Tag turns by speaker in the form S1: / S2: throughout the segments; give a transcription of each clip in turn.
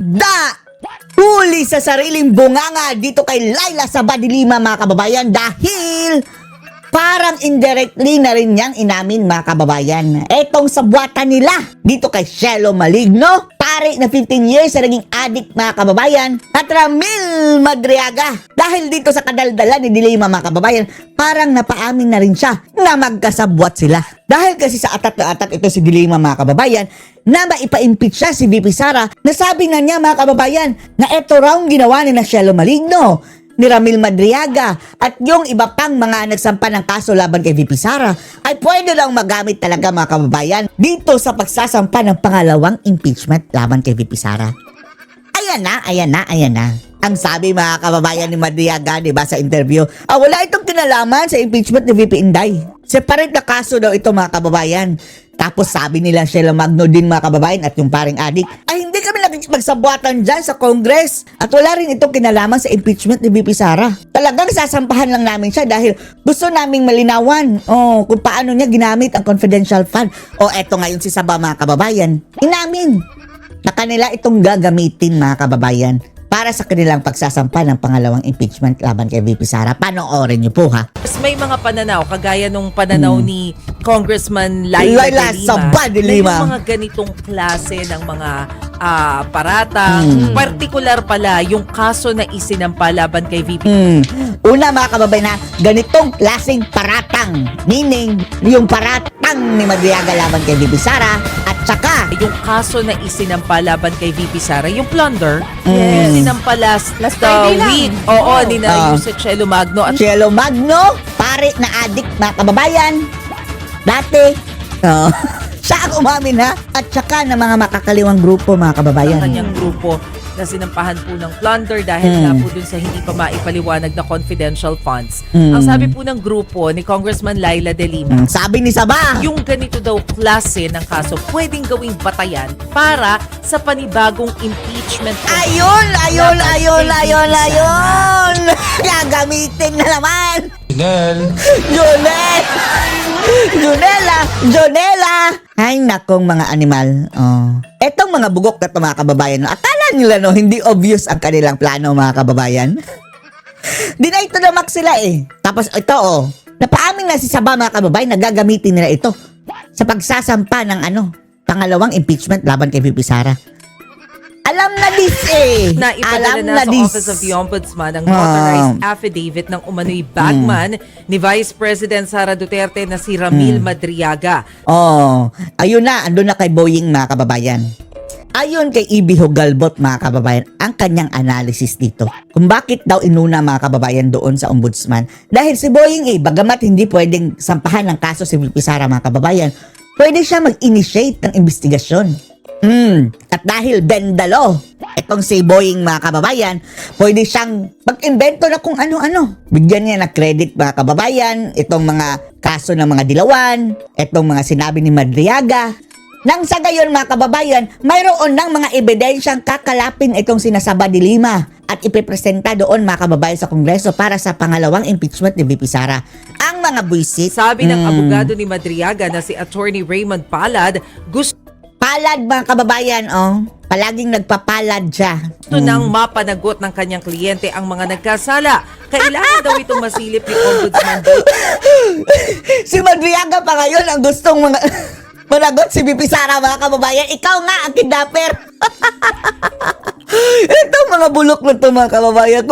S1: Isda! Huli sa sariling bunganga dito kay Laila sa Badilima mga kababayan dahil parang indirectly na rin niyang inamin mga kababayan. Etong sabwatan nila dito kay Shelo Maligno, pare na 15 years na naging addict mga kababayan, at Ramil Madriaga. Dahil dito sa kadaldalan ni Dilima mga kababayan, parang napaamin na rin siya na magkasabwat sila. Dahil kasi sa atat na atat ito si Dilima mga kababayan, na maipa-impeach siya si VP Sara, nasabi na niya mga kababayan na ito raw ginawa ni na Shelo Maligno, ni Ramil Madriaga at yung iba pang mga nagsampa ng kaso laban kay VP Sara ay pwede lang magamit talaga mga kababayan dito sa pagsasampa ng pangalawang impeachment laban kay VP Sara. Ayan na. Ang sabi mga kababayan ni Madriaga, diba, sa interview, wala itong kinalaman sa impeachment ni VP Inday. Separate na kaso daw ito mga kababayan. Tapos sabi nila Shelo Magno din mga kababayan at yung paring adik, ay hindi kami magsabwatan dyan sa Congress. At wala rin itong kinalaman sa impeachment ni VP Sara. Talagang sasampahan lang namin siya dahil gusto naming malinawan kung paano niya ginamit ang confidential fund. Eto ngayon si Saba mga kababayan, inamin na kanila itong gagamitin mga kababayan para sa kanilang pagsasampa ng pangalawang impeachment laban kay VP Sara. Panoorin niyo po ha.
S2: May mga pananaw, kagaya nung pananaw ni Congressman Laila
S1: Saba de Lima,
S2: na yung mga ganitong klase ng mga paratang, partikular pala yung kaso na isinampa laban kay VP.
S1: Una mga kababayan na ganitong klaseng paratang, meaning yung paratang ni Madriaga laban kay VP Sara at saka
S2: yung kaso na isinampa laban kay VP Sara, yung plunder, isinampa last
S3: Friday lang.
S2: week. Oo, ni na Yusek Shelo Magno at
S1: Shelo Magno, pare na adik mga kababayan. Dati, siya ang umamin ha. At saka ng mga makakaliwang grupo mga kababayan.
S2: ang kanyang grupo na sinampahan po ng plunder dahil nga po dun sa hindi pa maipaliwanag na confidential funds. Ang sabi po ng grupo ni Congressman Laila de Lima,
S1: Sabi ni Saba,
S2: yung ganito daw klase ng kaso pwedeng gawing batayan para sa panibagong impeachment.
S1: ayun. Gagamitin na naman. Jonela. Ay, nakong mga animal. Etong mga bugok na ito mga kababayan, akala nila hindi obvious ang kanilang plano mga kababayan. Dinay ito namak sila eh. Tapos ito napaamin na si Saba mga kababayan na gagamitin nila ito sa pagsasampa ng pangalawang impeachment laban kay VP Sara. Alam na dis eh.
S2: Na ipadala na sa Office of the Ombudsman ang notarized affidavit ng umano'y bagman ni Vice President Sara Duterte na si Ramil Madriaga.
S1: Ayun na, andun na kay Boying mga kababayan. Ayon kay Ibi Hugalbot mga kababayan, ang kanyang analysis dito kung bakit daw inuna mga kababayan doon sa ombudsman. Dahil si Boying bagamat hindi pwedeng sampahan ng kaso si VP Sara mga kababayan, pwede siya mag-initiate ng investigasyon. At dahil bendalo, itong si Boying mga kababayan, pwede siyang mag-invento na kung ano-ano. Bigyan niya na credit mga kababayan, itong mga kaso ng mga dilawan, itong mga sinabi ni Madriaga. Nang sa gayon mga kababayan, mayroon ng mga ebidensyang kakalapin itong sinasaba ni Lima at ipipresenta doon mga kababayan sa Kongreso para sa pangalawang impeachment ni VP Sara. Ang mga buwisit,
S2: Sabi ng abogado ni Madriaga na si Attorney Raymond Palad, gusto
S1: palad mga kababayan, palaging nagpapalad siya.
S2: nang mapanagot ng kanyang kliyente ang mga nagkasala. Kailangan daw itong masilip ni Ombudsman.
S1: Si Madriaga pa ngayon ang gustong managot si VP Sara mga kababayan. Ikaw nga ang kidnapper. Itong mga bulok na ito mga kababayan.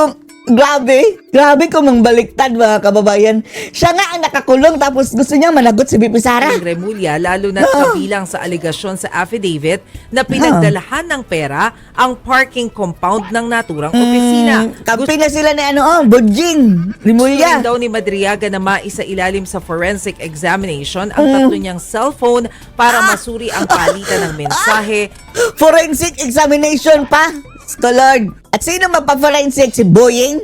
S1: Grabe kung mangbaliktad mga kababayan. Siya nga ang nakakulong tapos gusto niya managot si VP Sara.
S2: Remulla, lalo na kabilang sa aligasyon sa affidavit na pinagdalahan ng pera ang parking compound ng naturang opisina.
S1: Kampi na sila ni Budjing Remulla.
S2: Gusto daw ni Madriaga na maisa-ilalim sa forensic examination ang tatlo niyang cellphone para masuri ang palitan ng mensahe.
S1: Forensic examination pa. Lord. At sino magpa-forensic? Si Boying?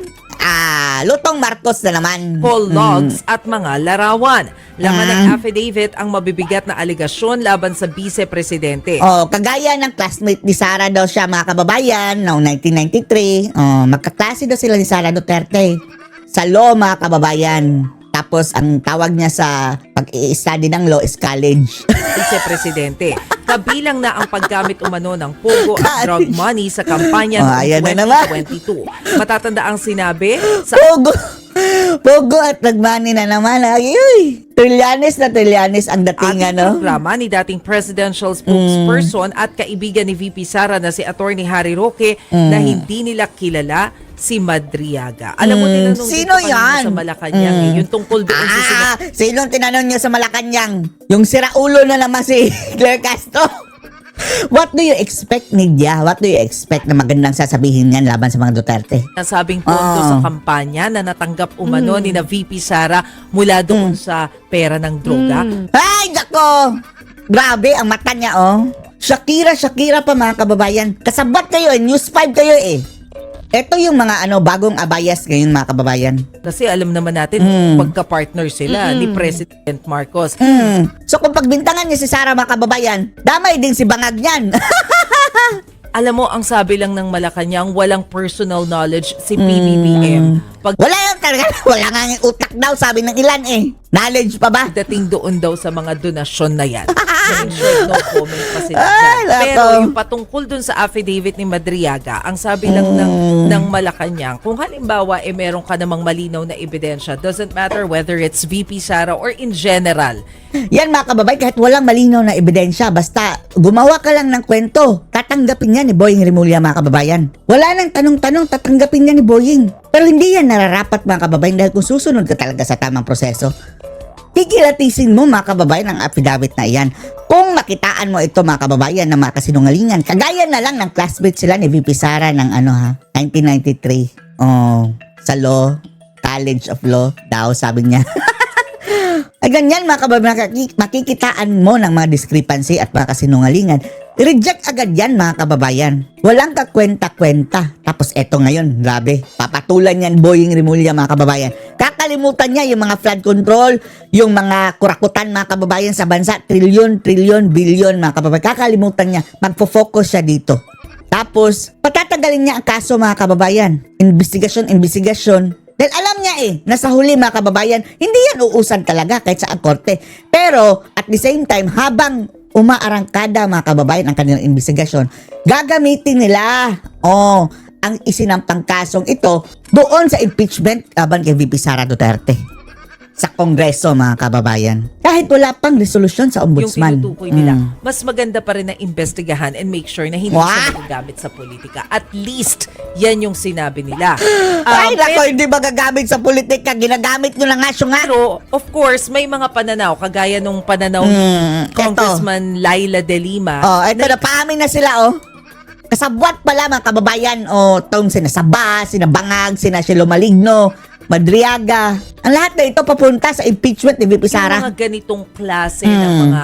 S1: Lutong Marcos na naman.
S2: Call logs at mga larawan. Laman ng affidavit ang mabibigat na aligasyon laban sa vice-presidente.
S1: Kagaya ng classmate ni Sara daw siya mga kababayan noong 1993. Magkaklase daw sila ni Sara Duterte sa law mga kababayan. Tapos Tapos, ang tawag niya sa pag-i-study ng law is college.
S2: Vice-Presidente. Kabilang na ang paggamit umano ng pogo at drug money sa kampanya
S1: Oh,
S2: noong
S1: ayan na naman.
S2: 2022. Matatanda ang sinabi sa
S1: Pogo at nagmani na naman. Ay, trilyanes na trilyanes ang dating,
S2: ating
S1: ano?
S2: programa ni dating presidential spokesperson at kaibigan ni VP Sara na si Attorney Harry Roque na hindi nila kilala si Madriaga. Alam mo, tinanong
S1: Sino
S2: dito kanina
S1: yan?
S2: sa Malacanang yung tungkol doon sa
S1: Sinong tinanong niyo sa Malacanang? Yung siraulo na naman si Claire Castro. What do you expect, Nidia? What do you expect na magandang sasabihin niyan laban sa mga Duterte?
S2: nasabing pondo sa kampanya na natanggap umano ni na VP Sara mula doon sa pera ng droga.
S1: Ay, nako! Grabe, ang mata niya, oh. Shakira pa, mga kababayan. Kasabat kayo, News 5 kayo, eh. Ito yung mga bagong abayas ngayon, mga kababayan.
S2: Kasi alam naman natin, pagka-partner sila ni President Marcos.
S1: So kung pagbintangan niya si Sara, mga kababayan, damay din si Bangag niyan.
S2: Alam mo, ang sabi lang ng Malacanang, walang personal knowledge si PBBM.
S1: Wala yan talaga. Wala nga yung utak daw, sabi ng ilan, eh. Knowledge pa ba?
S2: Pagdating doon daw sa mga donasyon na yan. In short, no comment pa sila
S1: Ay,
S2: dyan.
S1: nako.
S2: Pero yung patungkol dun sa affidavit ni Madriaga, ang sabi lang ng Malacanang, kung halimbawa meron ka namang malinaw na ebidensya, doesn't matter whether it's VP Sara or in general,
S1: Yan, mga kababayan, kahit walang malinaw na ebidensya, basta gumawa ka lang ng kwento, tatanggapin yan ni Boying Rimulya, mga kababayan. Wala nang tanong-tanong, tatanggapin yan ni Boying. Pero hindi yan nararapat, mga kababayan, dahil kung susunod ka talaga sa tamang proseso, kikilatisin mo, mga kababayan, ang affidavit na iyan. Kung makitaan mo ito, mga kababayan, na mga kasinungalingan, kagaya na lang ng classmate sila ni VP Sara ng 1993. Sa law, College of Law daw, sabi niya. Ay ganyan, mga kababayan, makikitaan mo ng mga discrepancy at mga kasinungalingan. Reject agad yan, mga kababayan. Walang kakwenta-kwenta. Tapos eto ngayon, grabe, papatulan yan Boying Rimulya, mga kababayan. Kakalimutan niya yung mga flood control, yung mga kurakutan, mga kababayan, sa bansa. Trilyon, bilyon, mga kababayan. Kakalimutan niya. Magpo-focus siya dito. Tapos, patatagalin niya ang kaso, mga kababayan. Investigasyon. Dahil alam niya na sa huli, mga kababayan, hindi yan uusan talaga kahit sa korte. Pero, at the same time, habang umaarangkada, mga kababayan, ang kanilang investigasyon, gagamitin nila, ang isinampang kasong ito doon sa impeachment laban kay VP Sara Duterte sa Kongreso, mga kababayan. Kahit wala pang resolusyon sa
S2: yung
S1: ombudsman.
S2: tinutukoy nila, mas maganda pa rin na investigahan and make sure na hindi siya magagamit sa politika. At least, yan yung sinabi nila.
S1: Ay, nako, hindi ba gagamit sa politika? Ginagamit nyo na nga siya nga.
S2: Pero, of course, may mga pananaw, kagaya nung pananaw ni Congressman Laila De Lima.
S1: Ito na, paamin na sila, Kasabwat pala, mga kababayan, tong sina Saba, sina Bangag, sina Shelo Maligno, Madriaga. Ang lahat na ito papunta sa impeachment ni VP Sara.
S2: Yung mga ganitong klase ng mga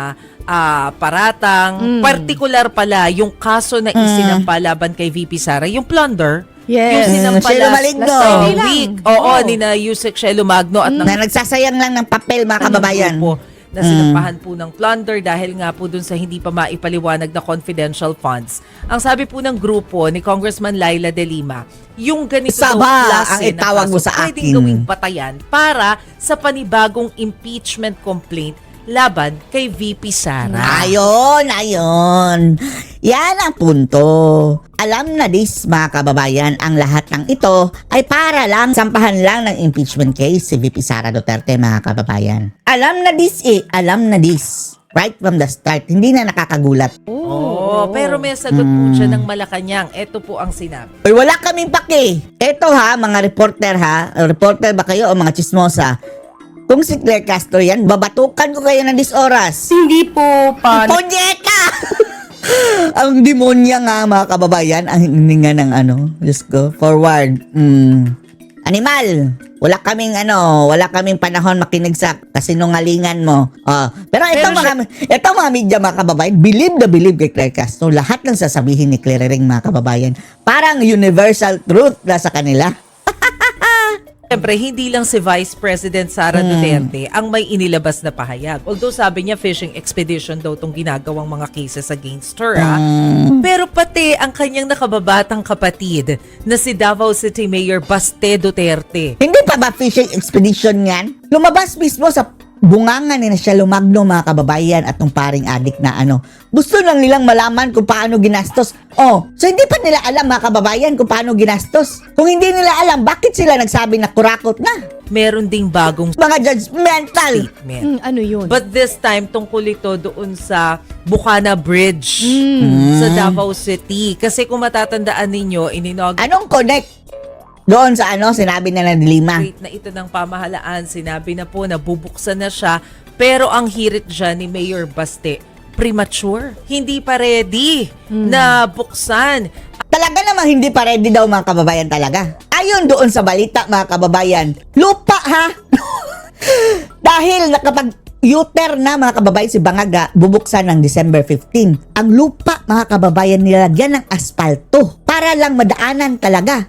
S2: paratang, partikular pala yung kaso na isinampa laban kay VP Sara, yung plunder.
S3: Yes.
S2: Yung sinampa
S1: Shelo
S2: last
S1: Maligno.
S2: week. Oo, ni na Yusek Shelo Magno at ng
S1: Na nagsasayang lang ng papel, mga kababayan.
S2: grupo na sinampahan po ng plunder dahil nga po dun sa hindi pa maipaliwanag na confidential funds. Ang sabi po ng grupo ni Congressman Laila De Lima, yung ganito daw
S1: Saba
S2: klase
S1: ang itawag
S2: na
S1: mo
S2: kaso
S1: sa
S2: pwedeng
S1: akin.
S2: gawing patayan para sa panibagong impeachment complaint laban kay VP Sara.
S1: Ayun. Yan ang punto. Alam na dis, mga kababayan, ang lahat ng ito ay para lang sampahan lang ng impeachment case si VP Sara Duterte, mga kababayan. Alam na dis. Right from the start, hindi na nakakagulat.
S2: Pero may sagot po siya ng Malacanang. Ito po ang sinabi.
S1: Uy, wala kaming pake. Ito mga reporter reporter ba kayo o mga chismosa? Kung si Claire Castro yan, babatukan ko kayo ng 10 oras.
S3: Hindi po pa.
S1: Punyeta! Ang demonya nga, mga kababayan, ang hininga ng Diyos ko, forward. Animal, wala kaming panahon makinig sa kasinungalingan mo. Pero ito mga media, mga kababayan, believe na believe kay Claire Castro. Lahat ng sasabihin ni Claire Ring, mga kababayan, parang universal truth na sa kanila.
S2: Siyempre, hindi lang si Vice President Sara Duterte ang may inilabas na pahayag. Although sabi niya fishing expedition daw itong ginagawang mga cases against her. Pero pati ang kanyang nakababatang kapatid na si Davao City Mayor Baste Duterte.
S1: Hindi pa ba fishing expedition yan? Lumabas mismo sa bungangan ni na siya lumagno, mga kababayan, at nung paring adik na gusto lang nilang malaman kung paano ginastos. So hindi pa nila alam, mga kababayan, kung paano ginastos. Kung hindi nila alam, bakit sila nagsabi na kurakot na?
S2: Meron ding bagong
S1: Mga judgmental.
S2: statement.
S3: Ano yun?
S2: But this time, tungkol ito doon sa Bukana Bridge sa Davao City. Kasi kung matatandaan ninyo,
S1: Anong connect doon sa sinabi na Lima?
S2: na ito ng pamahalaan. Sinabi na po na bubuksan na siya. Pero ang hirit dyan ni Mayor Baste, premature. Hindi pa ready na buksan.
S1: Talaga namang hindi pa ready daw, mga kababayan, talaga. Ayon doon sa balita, mga kababayan, lupa ha? Dahil nakapag U-turn na, mga kababayan, si Bangaga bubuksan ng December 15. Ang lupa, mga kababayan, nilagyan ng aspalto para lang madaanan talaga.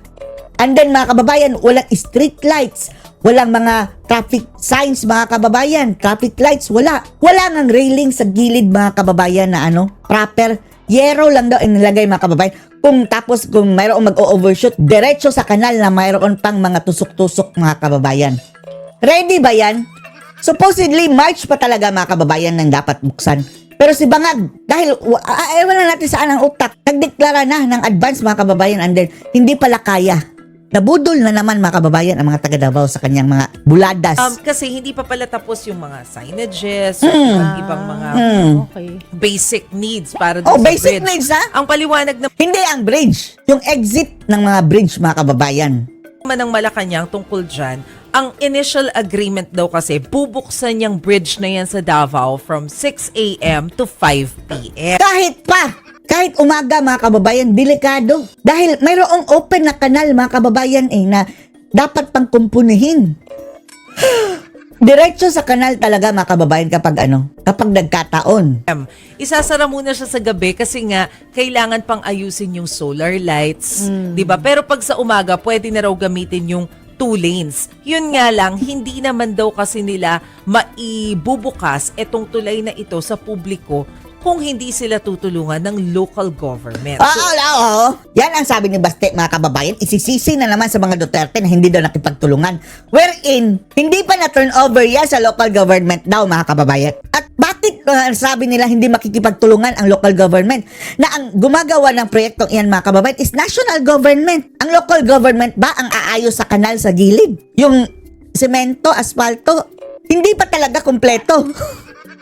S1: And then, mga kababayan, walang street lights, walang mga traffic signs, mga kababayan, traffic lights, wala. Wala ngang railing sa gilid, mga kababayan, na proper. Yero lang daw inilagay, mga kababayan. Kung mayroong mag-overshoot, diretso sa kanal na mayroon pang mga tusok-tusok, mga kababayan. Ready ba yan? Supposedly, March pa talaga, mga kababayan, nang dapat buksan. Pero si Bangag, dahil wala natin saan ang utak, nagdeklara na ng advance, mga kababayan, and then hindi pala kaya. Nabudol na naman, mga kababayan, ang mga taga Davao sa kanyang mga buladas.
S2: Kasi hindi pa pala tapos yung mga signages, yung ibang mga
S3: Okay.
S2: basic needs para doon sa
S1: Basic
S2: bridge.
S1: needs, ha?
S2: Ang paliwanag
S1: Hindi ang bridge. Yung exit ng mga bridge, mga kababayan.
S2: naman ng Malacanang tungkol dyan, ang initial agreement daw kasi, bubuksan yung bridge na yan sa Davao from 6 a.m. to 5 p.m.
S1: Kahit umaga, mga kababayan, delikado. Dahil mayroong open na kanal, mga kababayan, na dapat pang kumpunihin. Diretso sa kanal talaga, mga kababayan, kapag nagkataon.
S2: Isasara muna siya sa gabi kasi nga kailangan pang ayusin yung solar lights, 'di ba? Pero pag sa umaga, pwede na raw gamitin yung 2 lanes. Yun nga lang, hindi naman daw kasi nila maibubukas etong tulay na ito sa publiko kung hindi sila tutulungan ng local government.
S1: Oo. Yan ang sabi ni Baste, mga kababayan. Isisisi na naman sa mga Duterte na hindi daw nakipagtulungan. Wherein, hindi pa na-turn over yan sa local government daw, mga kababayan. At bakit sabi nila hindi makikipagtulungan ang local government? Na ang gumagawa ng proyektong iyan, mga kababayan, is national government. Ang local government ba ang aayos sa kanal sa gilid? Yung semento, asfalto, hindi pa talaga kumpleto.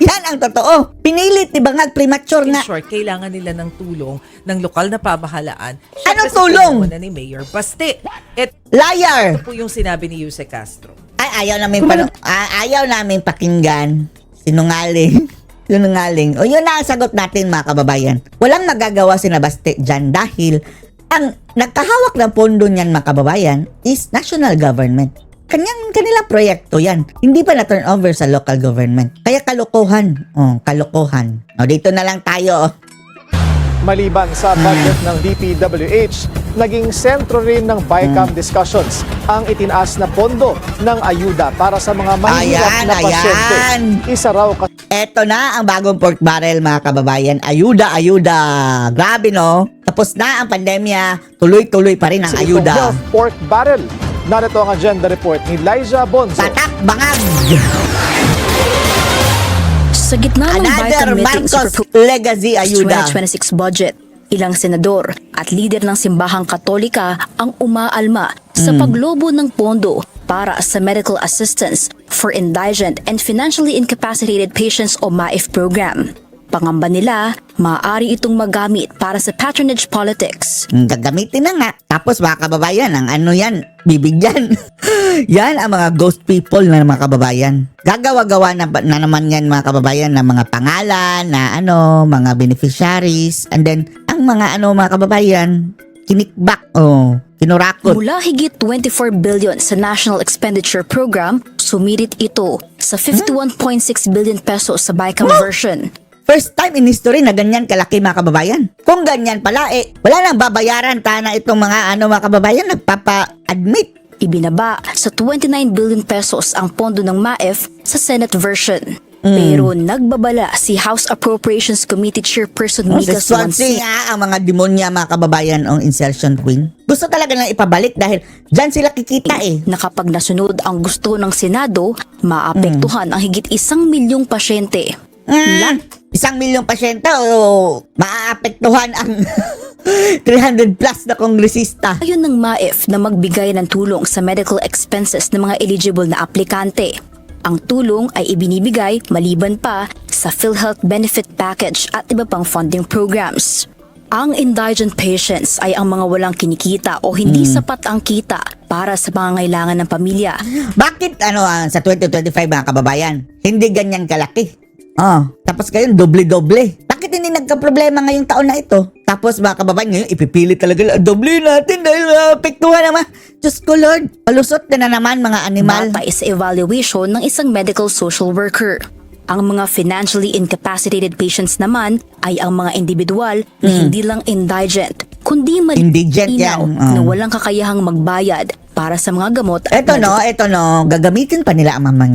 S1: Yan ang totoo. Pinilit, di ba nga, premature
S2: In
S1: na.
S2: short, kailangan nila ng tulong ng lokal na pamahalaan.
S1: Anong tulong?
S2: Na ni Mayor Baste.
S1: Liar!
S2: Ito po yung sinabi ni Jose Castro.
S1: Ayaw namin pakinggan. Sinungaling. O yun na ang sagot natin, mga kababayan. Walang magagawa si Baste dyan dahil ang nagkahawak ng pondo niyan, mga kababayan, is national government. Kanilang proyekto yan. Hindi pa na-turn over sa local government. Kaya kalokohan. Kalokohan. Dito na lang tayo.
S4: Maliban sa budget ng DPWH, naging sentro rin ng BICAM discussions ang itinaas na pondo ng ayuda para sa mga mahihirap na pasyente. Isa raw
S1: Eto na ang bagong pork barrel, mga kababayan. Ayuda. Grabe, no? Tapos na ang pandemya. Tuloy-tuloy pa rin ang
S4: kasi
S1: ayuda.
S4: itong health pork barrel. Narito ang agenda report ni Liza Bonzo.
S1: Patak, bangag!
S5: Sa gitna ng
S1: Another
S5: BICAM meeting sa
S1: Marcos Legacy ayuda.
S5: 2026 budget, ilang senador at lider ng simbahang katolika ang umaalma sa paglobo ng pondo para sa medical assistance for indigent and financially incapacitated patients o MAIF program. Pangamba nila, maaari itong magamit para sa patronage politics.
S1: Gagamitin na nga. Tapos, mga kababayan, ang yan, bibigyan. Yan ang mga ghost people na mga kababayan. Gagawa-gawa na naman yan, mga kababayan, na mga pangalan, na mga beneficiaries. And then, ang mga mga kababayan, kinikbak, kinurakot.
S5: Mula higit 24 billion sa National Expenditure Program, sumirit ito sa 51.6 billion pesos sa BICAM version.
S1: First time in history na ganyan kalaki, mga kababayan. Kung ganyan pala, wala nang babayaran na itong mga mga kababayan, nagpapa-admit.
S5: Ibinaba sa 29 billion pesos ang pondo ng MAEF sa Senate version. Pero nagbabala si House Appropriations Committee Chairperson Mika
S1: Sa Swansea
S5: Swansea.
S1: nga, ang mga demonya mga kababayan ang insertion queen. Gusto talaga lang ipabalik dahil dyan sila kikita eh.
S5: Na kapag nasunod ang gusto ng Senado, maapektuhan ang higit 1 milyong pasyente.
S1: 1 milyong pasyente o maaapektuhan ang 300 plus na kongresista.
S5: Ayon ng MAEF na magbigay ng tulong sa medical expenses ng mga eligible na aplikante. Ang tulong ay ibinibigay maliban pa sa PhilHealth Benefit Package at iba pang funding programs. Ang indigent patients ay ang mga walang kinikita o hindi sapat ang kita para sa pangangailangan ng pamilya.
S1: Bakit sa 2025 mga kababayan, hindi ganyan kalaki? Tapos ngayon doble-doble. Bakit hindi nagka-problema ngayong taon na ito? Tapos mga kababayan, ngayon ipipilit talaga doble natin dahil apektuhan naman. Diyos ko Lord, palusot na naman mga animal.
S5: Batay sa evaluation ng isang medical social worker. Ang mga financially incapacitated patients naman ay ang mga individual na hindi lang indigent, kundi
S1: Indigent
S5: malinaw
S1: yan,
S5: na walang kakayahang magbayad para sa mga gamot at
S1: Ito no, gagamitin pa nila ang mga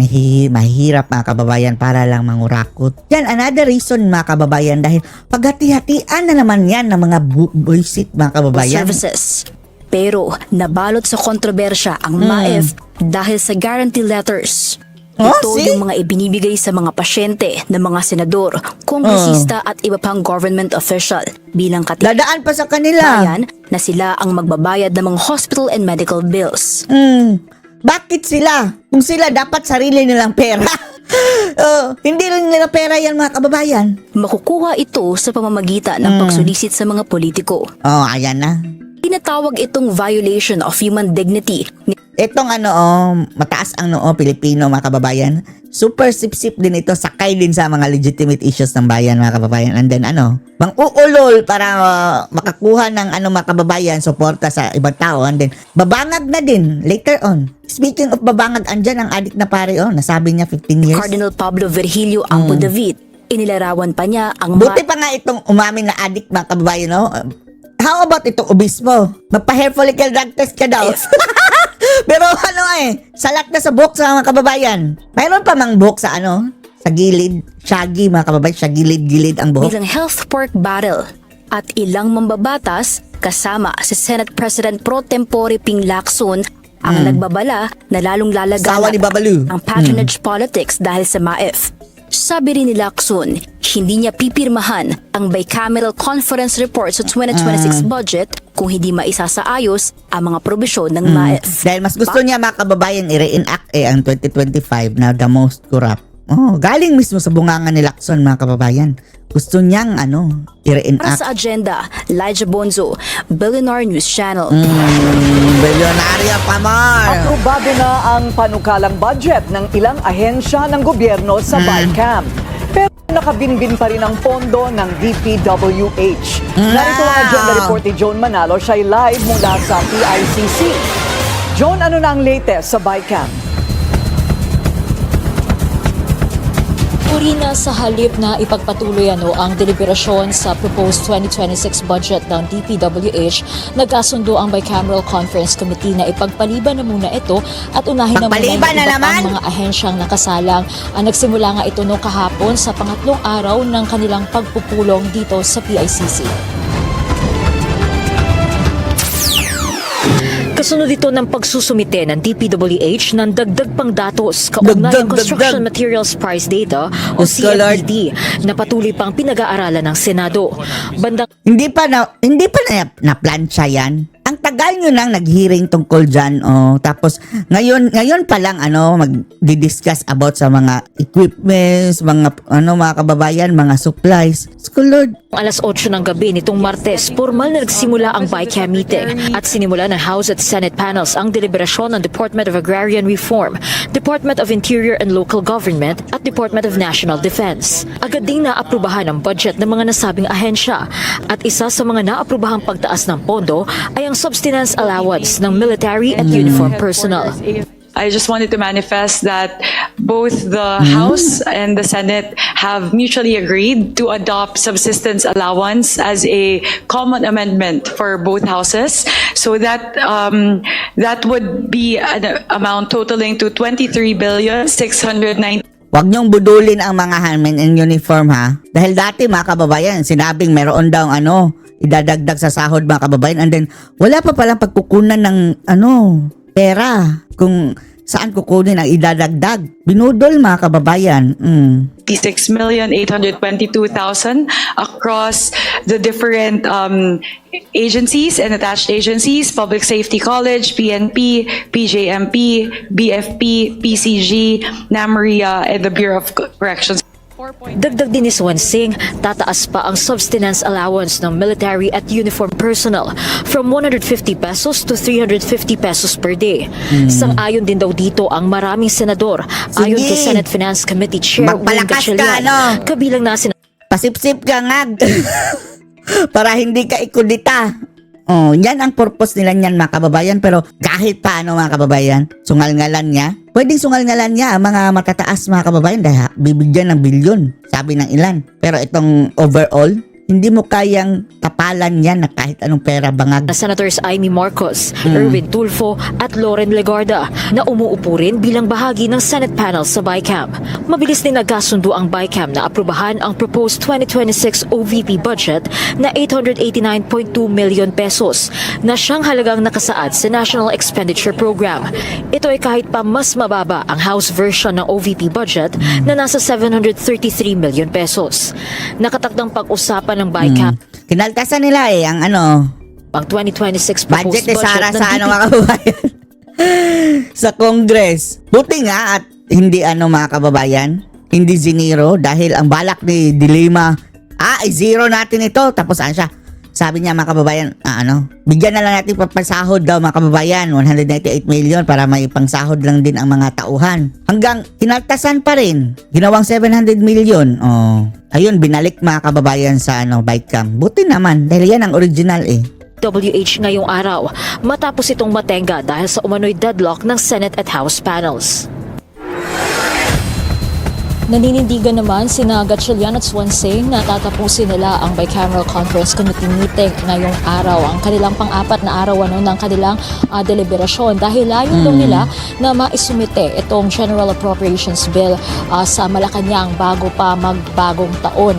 S1: mahirap mga kababayan para lang mangurakot. Yan, another reason mga kababayan dahil paghati-hatian na naman yan ng mga buisit mga kababayan.
S5: services. Pero nabalot sa kontrobersya ang MAEF dahil sa guarantee letters. Ito
S1: see?
S5: yung mga ibinibigay sa mga pasyente ng mga senador, kongresista at iba pang government official bilang
S1: Dadaan pa sa kanila.
S5: katibayan na sila ang magbabayad ng mga hospital and medical bills.
S1: Bakit sila? Kung sila dapat sarili nilang pera. Hindi rin nila pera yan mga kababayan.
S5: Makukuha ito sa pamamagitan ng pagsulisit sa mga politiko.
S1: Ayan na.
S5: Tinatawag itong violation of human dignity.
S1: Itong mataas ang noo Pilipino mga kababayan. Super sip-sip din ito, sakay din sa mga legitimate issues ng bayan mga kababayan. And then mang-uulol para makakuha ng mga kababayan, suporta sa ibang tao. And then babangag na din later on. Speaking of babangag, andyan ang adik na pare nasabi niya 15 years.
S5: Cardinal Pablo Virgilio Ampo David. Inilarawan pa niya ang
S1: Buti pa nga itong umamin na adik mga kababayan, How about itong obismo? Magpa-hair follicle drug test ka daw. Pero salat na sa buhok sa mga kababayan. Mayroon pa mang buhok sa sa gilid, shaggy mga kababayan, siya gilid-gilid ang buhok.
S5: bilang health pork barrel at ilang mambabatas kasama si Senate President Pro Tempore Ping Lacson ang nagbabala na lalong
S1: Sawa ni
S5: lalagana
S1: Babalu.
S5: ang patronage politics dahil sa MAEF. Sabi rin ni Lacson, hindi niya pipirmahan ang bicameral conference report sa 2026 budget kung hindi maisasaayos ang mga probisyon ng MAEF.
S1: Dahil mas gusto niya mga kababayan i-reenact ang 2025 na the most corrupt. Galing mismo sa bunganga ni Lacson mga kababayan. Gusto niyang
S5: Para
S1: i-reenact.
S5: sa agenda, Elijah Bonzo, Billionaire News Channel.
S1: Bilyonaryo pa more.
S3: Aprobado na ang panukalang budget ng ilang ahensya ng gobyerno sa BICAM. Pero nakabinbin pa rin ang pondo ng DPWH. Narito ang agenda report ni Joan Manalo. Siya ay live mula sa PICC. Joan, ano na ang latest sa BICAM?
S6: Purina sa halip na ipagpatuloy ang deliberasyon sa proposed 2026 budget ng DPWH, nagkasundo ang Bicameral Conference Committee na ipagpaliban na muna ito at unahin na muna yung
S1: Pagpaliban na
S6: iba
S1: naman?
S6: pang mga ahensyang nakasalang. Nagsimula nga ito noong kahapon sa pangatlong araw ng kanilang pagpupulong dito sa PICC. Kasunod ito ng pagsusumite ng DPWH ng dagdag pang datos kaugnay ng Construction
S1: Dagdag.
S6: Materials Price Data o
S1: Diyos ko, Lord.
S6: CMPD na patuloy pang pinag-aaralan ng Senado. Bandang
S1: Hindi pa na plancha yan. Ang tagal nyo nang nag-hearing tungkol dyan. Tapos ngayon pa lang mag-discuss about sa mga equipments, mga mga kababayan, mga supplies. School Lord.
S6: alas 8 ng gabi nitong Martes, formal na nagsimula ang BICAM meeting at sinimula ng House at Senate panels ang deliberasyon ng Department of Agrarian Reform, Department of Interior and Local Government at Department of National Defense. Agad ding naaprubahan ang budget ng mga nasabing ahensya at isa sa mga naaprubahang pagtaas ng pondo ay ang subsistence allowance ng military at uniform personnel.
S7: I just wanted to manifest that both the House and the Senate have mutually agreed to adopt subsistence allowance as a common amendment for both houses. So that that would be an amount totaling to 23,690,000,000.
S1: Huwag niyong budulin ang mga helmet in uniform ha. Dahil dati mga kababayan, sinabing meron daw idadagdag sa sahod mga kababayan, and then wala pa palang pagkukunan ng pera kung saan kukunin ang idadagdag. Binudol mga kababayan.
S7: 56,822,000 across the different agencies and attached agencies, Public Safety College, PNP, PJMP, BFP, PCG, NAMRIA, and the Bureau of Corrections.
S6: Dagdag din ni Swansing, tataas pa ang subsistence allowance ng military at uniform personnel from 150 pesos to 350 pesos per day. Sang-ayon din daw dito ang maraming senador. Ayon kay Senate Finance Committee Chair Wing
S1: Magpalakas ka,
S6: Gatchalian, kabilang na
S1: Pasipsip ka nga. Para hindi ka ikudita. Yan ang purpose nila niyan mga kababayan. Pero kahit paano mga kababayan, sungal-ngalan niya. Pwedeng sungal-ngalan niya ang mga matataas mga kababayan dahil bibigyan ng bilyon, sabi ng ilan. Pero itong overall, hindi mo kayang tapalan yan na kahit anong pera bangag.
S6: Senators Amy Marcos, Erwin Tulfo at Loren Legarda na umuupo rin bilang bahagi ng Senate panel sa BICAM. Mabilis din nagkasundo ang BICAM na aprubahan ang proposed 2026 OVP budget na 889.2 million pesos na siyang halagang nakasaad sa National Expenditure Program. Ito ay kahit pa mas mababa ang House version ng OVP budget na nasa 733 million pesos. Nakatakdang pag-usapan ng BICAM
S1: Kinaltasan nila ang
S6: ang 2026 proposed
S1: budget
S6: budget
S1: Sara
S6: ng
S1: sa
S6: DP.
S1: mga kababayan. Sa Congress. Buti nga at hindi mga kababayan, hindi zinero dahil ang balak ni Dilima, i-zero natin ito. Tapos siya? Sabi niya mga kababayan, bigyan na lang natin pangsahod daw mga kababayan, 198 million para may pangsahod lang din ang mga tauhan. Hanggang kinaltasan pa rin, ginawang 700 million. Ayun, binalik mga kababayan sa BICAM. Buti naman, dahil yan ang original
S6: WH ngayong araw matapos itong matenga dahil sa umano'y deadlock ng Senate at House panels. Naninindigan naman sina Gatchalian at Swansing na tatapusin nila ang Bicameral Conference Committee meeting ngayong araw. Ang kanilang pang-apat na araw ng kanilang deliberasyon dahil layon daw nila na maisumite itong General Appropriations Bill sa Malacanang bago pa magbagong taon.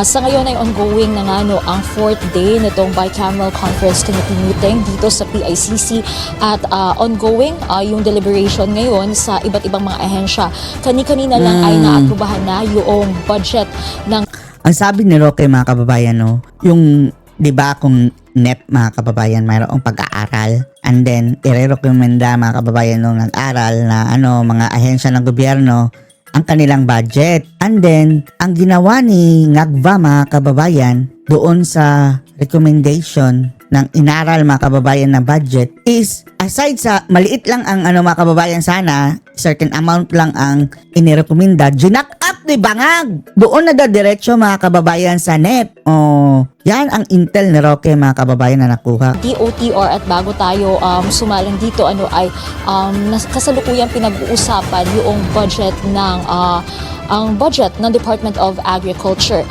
S6: Sa ngayon ay ongoing na ang fourth day nitong Bicameral Conference Committee meeting dito sa PICC at ongoing yung deliberation ngayon sa iba't ibang mga ahensya. Kani-kanina lang ay naaprubahan na yung budget ng...
S1: Ang sabi ni Roque mga kababayan, yung, di ba kung NEP mga kababayan, mayroong pag-aaral. And then, ire-recommenda mga kababayan nung nag-aral na mga ahensya ng gobyerno ang kanilang budget. And then, ang ginawa ni Ngagva mga kababayan doon sa recommendation ng inaral mga kababayan na budget is aside sa maliit lang ang mga kababayan sana, certain amount lang ang inirekomenda, ginak up ni bangag. Doon na diretso mga kababayan sa NEP. Yan ang intel ni Roque mga kababayan na nakuha.
S6: DOTR at bago tayo sumalang dito kasalukuyang pinag-uusapan yung budget ng ang budget ng Department of Agriculture.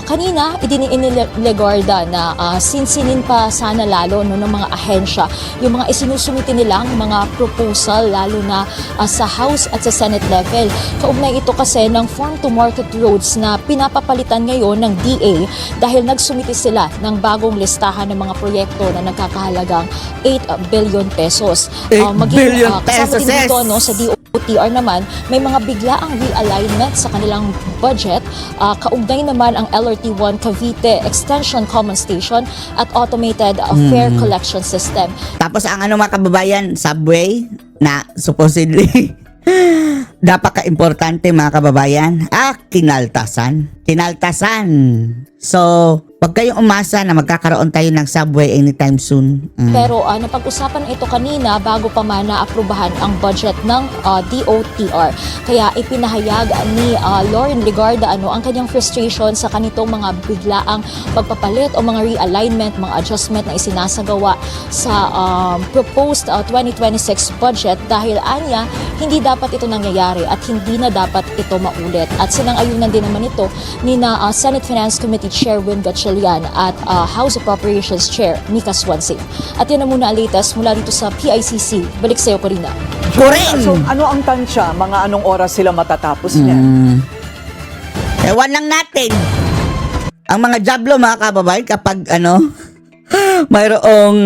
S6: Kanina, idinilegarda na sinsinin pa sana lalo ng mga ahensya yung mga isinusumiti nilang mga proposal lalo na sa House at sa Senate level. Kaugnay ito kasi ng farm to market roads na pinapapalitan ngayon ng DA dahil nagsumiti sila ng bagong listahan ng mga proyekto na nagkakahalagang 8 billion pesos.
S1: 8 billion
S6: kasama
S1: pesos,
S6: din dito sa DOTR naman, may mga biglaang realignment sa kanilang budget. Kaugnay naman ang LRT1 Cavite Extension Common Station at Automated Fare Collection System.
S1: Tapos ang mga kababayan, subway na supposedly napaka-importante mga kababayan. kinaltasan. So, wag kayong umasa na magkakaroon tayo ng subway anytime soon.
S6: Pero napag-usapan ito kanina bago pa man naaprubahan ang budget ng DOTR. Kaya ipinahayag ni Lauren Legarda ang kanyang frustration sa kanitong mga biglaang pagpapalit o mga realignment, mga adjustment na isinasagawa sa proposed 2026 budget dahil anya hindi dapat ito nangyayari at hindi na dapat ito maulit. At sinang-ayunan din naman ito ni Senate Finance Committee Chair Win Gatchalian at House Appropriations Chair Mika Swansea. At yan na muna ang latest mula dito sa PICC. Balik sa iyo, Corina.
S1: Correct.
S3: So, ano ang tansya? Mga anong oras sila matatapos niya?
S1: Ewan lang natin. Ang mga jablo, mga kababayan, kapag mayroong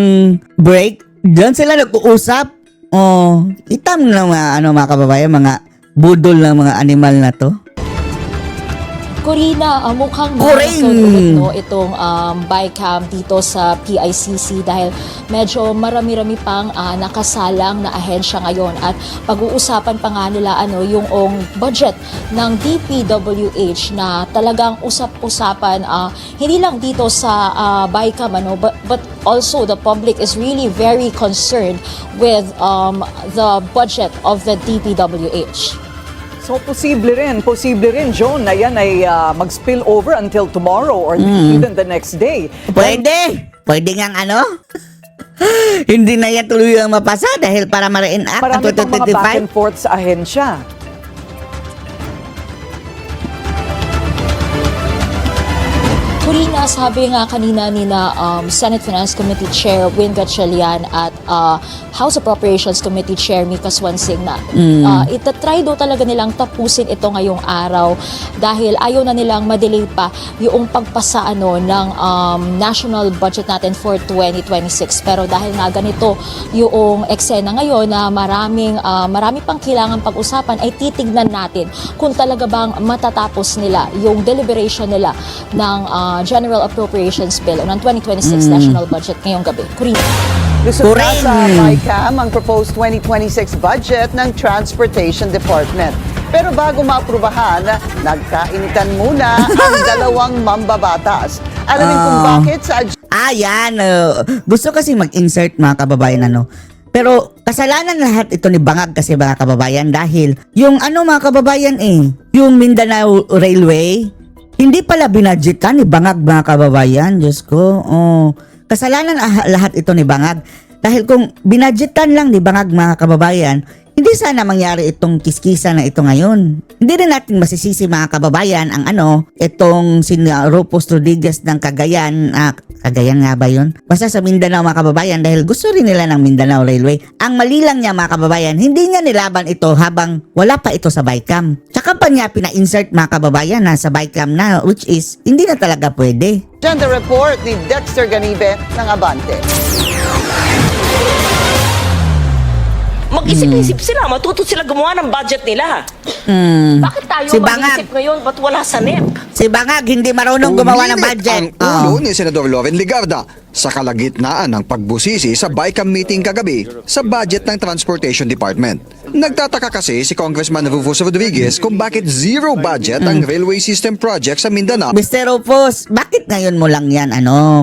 S1: break, diyan sila nag-uusap. Itam ng mga kababayan, mga budol ng mga animal na to.
S6: Corina, mukhang
S1: Correct.
S6: ulit itong BICAM dito sa PICC dahil medyo marami-rami pang nakasalang na ahensya ngayon at pag-uusapan pa nga nila yung budget ng DPWH na talagang usap-usapan hindi lang dito sa BICAM but also the public is really very concerned with the budget of the DPWH.
S3: So, posible rin, John, na yan ay mag-spill over until tomorrow or even the next day.
S1: Pwede ngang hindi na yan tuloy ang mapasa dahil para ma-reenact ang
S3: Marami pang mga back and
S1: 2025.
S3: forth sa ahensya.
S6: Corina, sabi nga kanina ni Senate Finance Committee Chair Win Gatchalian at House Appropriations Committee Chair Mika Swansea na itatry daw talaga nilang tapusin ito ngayong araw dahil ayaw na nilang madelay pa yung pagpasa ng national budget natin for 2026. Pero dahil nga ganito yung eksena ngayon na marami pang kailangan pag-usapan ay titignan natin kung talaga bang matatapos nila yung deliberation nila ng General Appropriations Bill ng 2026 National Budget ngayong gabi. Corina.
S3: Lusot na sa BICAM ang proposed 2026 budget ng Transportation Department. Pero bago maaprubahan, nagkainitan muna ang dalawang mambabatas. Alamin kung bakit sa
S1: Yan. Gusto kasi mag-insert, mga kababayan, Pero kasalanan lahat ito ni Bangag kasi, mga kababayan, dahil yung mga kababayan yung Mindanao Railway, hindi pala binadgetan ni Bangag, mga kababayan. Diyos ko. Kasalanan lahat ito ni Bangag. Dahil kung binadgetan lang ni Bangag, mga kababayan, hindi sana mangyari itong kiskisa na ito ngayon. Hindi rin natin masisisi, mga kababayan, ang itong si Rufus Rodriguez ng Cagayan. Cagayan nga ba yun? Basta sa Mindanao, mga kababayan, dahil gusto rin nila ng Mindanao Railway. Ang mali lang niya, mga kababayan, hindi niya nilaban ito habang wala pa ito sa BICAM. Tsaka pa niya pina-insert, mga kababayan, na sa BICAM na, which is hindi na talaga pwede.
S8: Gender report ni Dexter Ganibe ng Abante.
S9: Mag-isip-isip sila, matuto sila gumawa ng budget nila. Bakit tayo
S1: Si Bangag.
S9: mag-isip ngayon, ba't wala sa NEP?
S1: Si Bangag hindi marunong gumawa ng budget.
S10: Ang ulo ni Senador Lauren Legarda sa kalagitnaan ng pagbusisi sa BICAM meeting kagabi sa budget ng Transportation Department. Nagtataka kasi si Congressman Rufus Rodriguez kung bakit zero budget ang railway system project sa Mindanao.
S1: Mr. Rufus, bakit ngayon mo lang yan,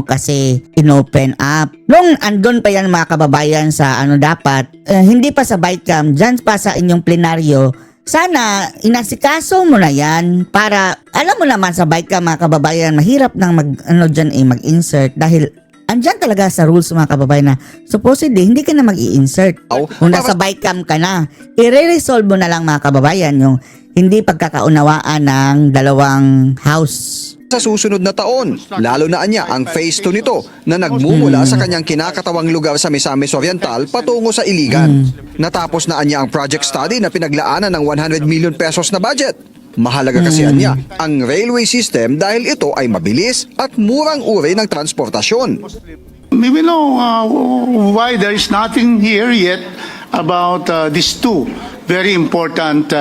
S1: kasi inopen up? Nung andun pa yan, mga kababayan, sa dapat, hindi pa sa BICAM, dyan pa sa inyong plenaryo, sana inasikaso mo na yan para, alam mo naman sa BICAM, mga kababayan, mahirap nang mag-insert dahil andyan talaga sa rules, mga kababayan, na supposedly hindi ka na mag-i-insert. Kung nasa BICAM ka na, i-resolve mo na lang, mga kababayan, yung hindi pagkakaunawaan ng dalawang house.
S10: Sa susunod na taon, lalo na anya ang phase 2 nito na nagmumula sa kanyang kinakatawang lugar sa Misamis Oriental patungo sa Iligan. Natapos na anya ang project study na pinaglaanan ng 100 million pesos na budget. Mahalaga kasi anya ang railway system dahil ito ay mabilis at murang uri ng transportasyon.
S11: We will know why there is nothing here yet about these two very important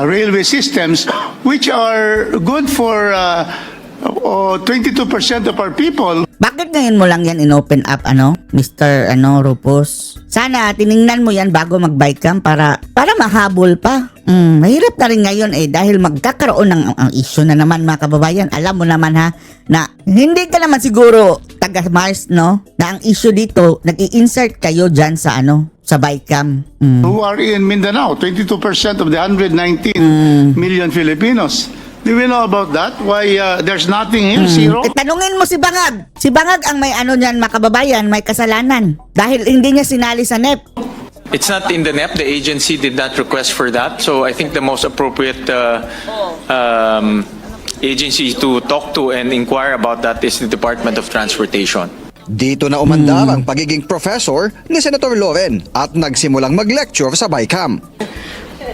S11: railway systems which are good for 22% of our people.
S1: Bakit ngayon mo lang yan inopen up, Mr. Rufus? Sana tiningnan mo yan bago mag-bycam para mahabol pa. Mahirap na rin ngayon dahil magkakaroon ng ang issue na naman mga kababayan. Alam mo naman ha na hindi ka naman siguro taga Mars, no? Na ang issue dito, nag-i-insert kayo dyan sa sa bycam.
S11: Who are in Mindanao, 22% of the 119 million Filipinos. Do we know about that? Why there's nothing here, zero?
S1: Tanungin mo si Bangag. Si Bangag ang may niyan mga kababayan, may kasalanan. Dahil hindi niya sinali sa NEP.
S12: It's not in the NEP. The agency did not request for that. So I think the most appropriate agency to talk to and inquire about that is the Department of Transportation.
S10: Dito na umandar ang pagiging professor ni Senator Loren at nagsimulang mag-lecture sa BICAM.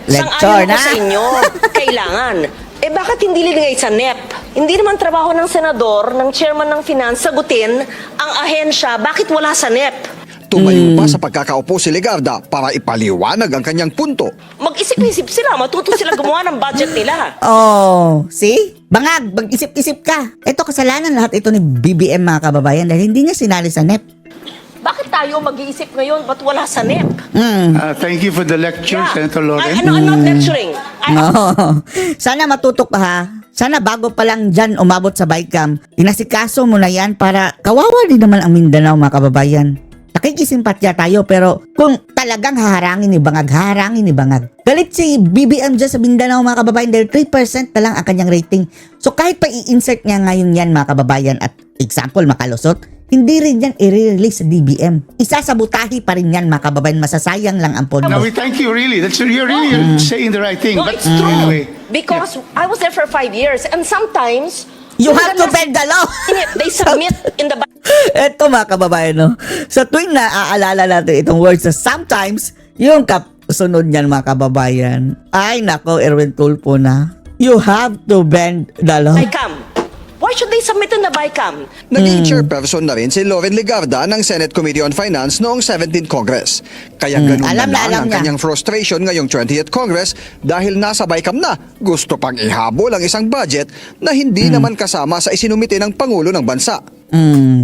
S1: Lecture
S9: Sang-ayon
S1: na.
S9: ako sa inyo, kailangan. Bakit hindi linagay sa NEP? Hindi naman trabaho ng senador, ng chairman ng finance, sagutin ang ahensya, bakit wala sa NEP?
S10: Tumayo pa sa pagkakaupo si Legarda para ipaliwanag ang kanyang punto.
S9: Mag-isip-isip sila, matuto sila gumawa ng budget nila.
S1: Oh, see? Bangag, mag-isip-isip ka. Ito kasalanan lahat ito ni BBM mga kababayan dahil hindi niya sinali sa NEP.
S9: Bakit tayo mag-iisip ngayon, ba't wala sa NEP?
S11: Thank you for the lecture, Senator Loren.
S9: I'm not lecturing.
S1: Sana matutok ka ha. Sana bago pa lang dyan umabot sa BICAM, inasikaso mo na yan para kawawa din naman ang Mindanao mga kababayan. Nakikisimpatya tayo pero kung talagang haharangin ni Bangag. Galit si BBM dyan sa Mindanao mga kababayan dahil 3% na lang ang kanyang rating. So kahit pa i-insert niya ngayon yan mga kababayan at example makalusot, hindi rin yan i-release sa DBM. Isasabutahi pa rin yan mga kababayan, masasayang lang ang pondo.
S11: No, we thank you really. You're really saying the right thing.
S9: No,
S11: But
S9: it's true.
S11: anyway,
S9: Because I was there for 5 years and sometimes
S1: You have to bend the law.
S9: they submit in the
S1: Eto mga kababayan, no? Sa tuwing naaalala natin itong words na sometimes, yung sunod niyan mga kababayan, ay nako, Erwin Tulfo na, you have to bend the law.
S9: BICAM. Why should they submit in the BICAM?
S10: Naging chairperson na rin si Loren Legarda ng Senate Committee on Finance noong 17th Congress. Kaya ganun
S1: Alam
S10: na lang ang
S1: niya.
S10: kanyang frustration ngayong 20th Congress dahil nasa BICAM na gusto pang ihabol ang isang budget na hindi naman kasama sa isinumite ng Pangulo ng Bansa.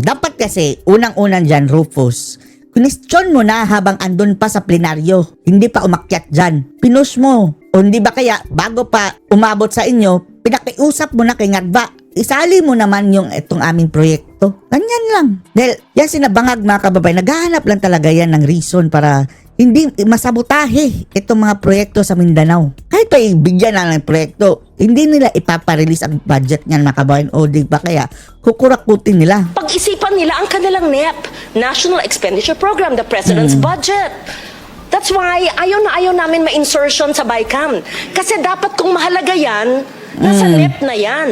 S1: Dapat kasi, unang-unang dyan, Rufus, question mo na habang andun pa sa plenaryo, hindi pa umakyat dyan. Pinush mo. O hindi ba kaya, bago pa umabot sa inyo, pinakiusap mo na kay Ngadba. Isali mo naman yung itong aming proyekto. Ganyan lang. Dahil yan sinabangag mga kababayan, naghahanap lang talaga yan ng reason para hindi masabotahe itong mga proyekto sa Mindanao. Kahit pa ibigyan na ng proyekto, hindi nila ipaparelease ang budget niyan mga kababayan. O di ba kaya kukurakutin nila.
S9: Pag-isipan nila ang kanilang NEP, National Expenditure Program, the President's Budget. That's why ayaw namin ma-insertion sa BICAM. Kasi dapat kung mahalaga yan, nasa NEP na yan.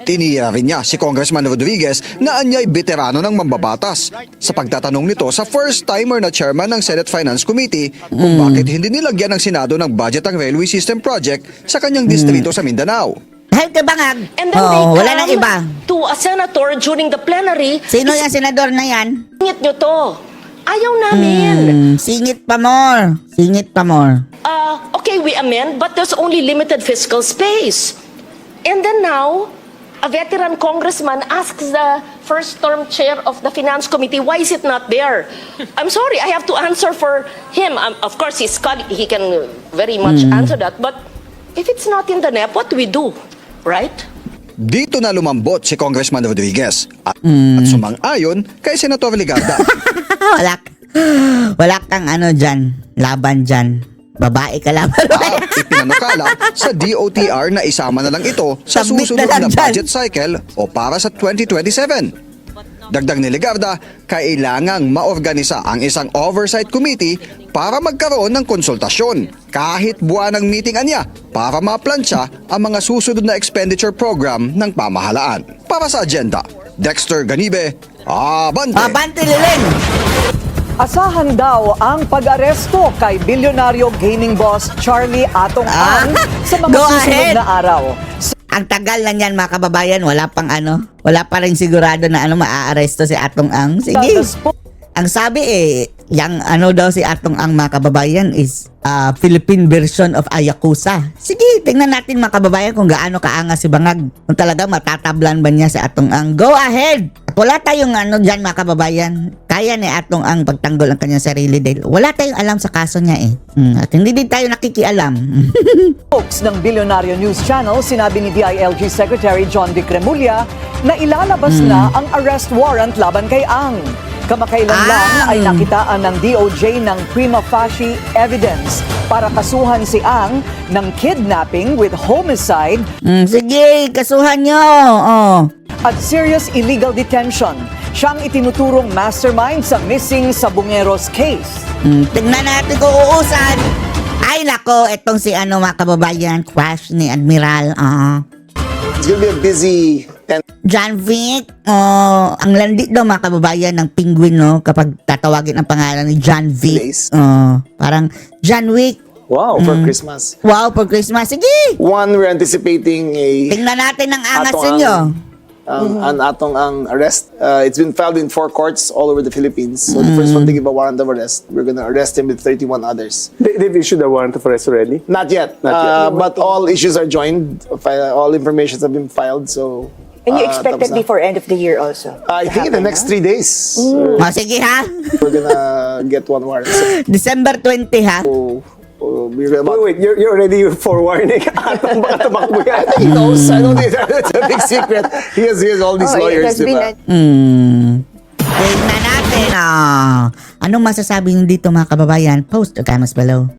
S10: Tinira rin niya si Congressman Rodriguez na anyay veterano ng mambabatas sa pagtatanong nito sa first-timer na chairman ng Senate Finance Committee kung bakit hindi nilagyan ng Senado ng budget ang railway system project sa kanyang distrito sa Mindanao.
S1: Dahil kay Bangag,
S9: And then they
S1: wala
S9: come
S1: nang iba.
S9: to a senator during the plenary.
S1: Sino yung senador na yan?
S9: Singit nyo to. Ayaw namin.
S1: Singit pa more. Singit pa more.
S9: Okay, we amend, but there's only limited fiscal space. And then now, a veteran congressman asks the first-term chair of the Finance Committee, why is it not there? I'm sorry, I have to answer for him. Of course, he can very much answer that. But if it's not in the NEP, what do we do? Right?
S10: Dito na lumambot si Congressman Rodriguez at sumang-ayon kay Senator Legarda.
S1: Wala kang dyan, laban dyan. Babae ka laban.
S10: At ipinanukala sa DOTR na isama na lang ito sa
S1: Submit
S10: susunod
S1: na lang
S10: na
S1: dyan.
S10: budget cycle o para sa 2027. Dagdag ni Legarda, kailangang maorganisa ang isang oversight committee para magkaroon ng konsultasyon kahit buwan ng meeting anya para maplansya ang mga susunod na expenditure program ng pamahalaan. Para sa agenda, Dexter Ganibe, Abante!
S1: Abante, Liling!
S3: Asahan daw ang pag-aresto kay bilyonaryo gaming boss Charlie Atong Ang sa mga
S1: Go
S3: susunod
S1: ahead.
S3: na araw.
S1: Ang tagal na niyan mga kababayan, wala pa rin sigurado na maaaresto si Atong Ang. Sige. Ang sabi Yang ano daw si atong ang mga kababayan is Philippine version of Ayakusa. Sige, tingnan natin mga kababayan kung gaano kaangas si Bangag. Kung talaga matatablan ba niya si atong ang. Go ahead! Wala tayong ano dyan mga kababayan. Kaya ni atong ang pagtanggol ang kanyang sarili dahil wala tayong alam sa kaso niya eh. At hindi din tayo nakikialam.
S3: Folks ng Billionario News Channel, sinabi ni DILG Secretary John Vic Remulla na ilalabas na ang arrest warrant laban kay Ang. Kamakailan lang ay nakitaan ng DOJ ng prima facie evidence para kasuhan si Ang ng kidnapping with homicide
S1: Sige, kasuhan nyo. Oh.
S3: at serious illegal detention. Siyang itinuturong mastermind sa missing Sabongeros case.
S1: Tingnan natin kung uusan. Ay nako, etong si ano mga kababayan, crush ni Admiral.
S13: It's gonna be a busy
S1: John Vic, ang landi daw mga kababayan ng penguin, no? Kapag tatawagin ang pangalan ni John Vic. Parang John Wick.
S13: Wow, for Christmas.
S1: Wow, for Christmas. Sige!
S13: One, we're anticipating a
S1: Tingnan natin ang angas
S13: Atong
S1: ninyo.
S13: an atong ang arrest. It's been filed in 4 courts all over the Philippines. So the first one to give a warrant of arrest. We're gonna arrest him with 31 others.
S14: They've issued a warrant of arrest already?
S13: Not yet. But all issues are joined. All informations have been filed. So.
S15: And you expect that before end of the year also?
S13: I think in the next 3 days.
S1: Sige ha.
S13: We're gonna get one warrant. So,
S1: December 20 ha.
S14: Wait, you're already forewarning. Atong baka tumakbo yan.
S13: He knows. I don't think it's a big secret. He has all these lawyers. Diba?
S1: Tingnan natin. Anong masasabi nyo dito mga kababayan? Post or comments below.